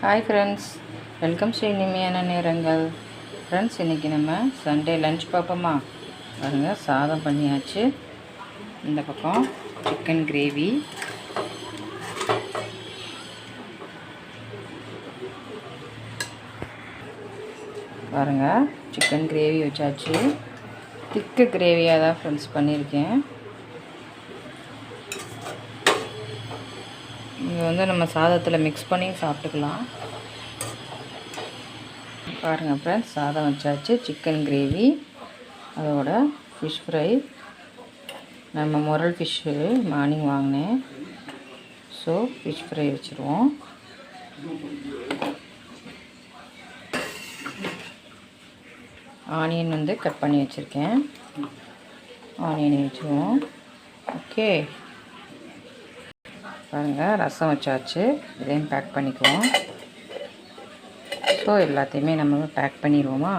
Hi friends, welcome Sri இனிமையான நேரங்கள். Friends, இன்றைக்கி நம்ம சண்டே லன்ச் பார்ப்போமா? பாருங்கள், சாதம் பண்ணியாச்சு. இந்த பக்கம் சிக்கன் கிரேவி, பாருங்கள் சிக்கன் கிரேவி வச்சாச்சு. திக்கு கிரேவியாக தான் ஃப்ரெண்ட்ஸ் பண்ணியிருக்கேன். இது நம்ம சாதத்தில் மிக்ஸ் பண்ணி சாப்பிட்டுக்கலாம். பாருங்கள் ஃப்ரெண்ட்ஸ், சாதம் வச்சாச்சு. சிக்கன் கிரேவி, அதோட ஃபிஷ் ஃப்ரை. நம்ம முரல் ஃபிஷ்ஷு மார்னிங் வாங்கினேன், ஸோ ஃபிஷ் ஃப்ரை வச்சுருவோம். ஆனியன் கட் பண்ணி வச்சுருக்கேன், ஆனியனை வச்சுருவோம். ஓகே, பாருங்கள் ரசம் வச்சாச்சு. இதையும் பேக் பண்ணிக்குவோம். ஸோ எல்லாத்தையுமே நம்ம பேக் பண்ணிடுவோமா?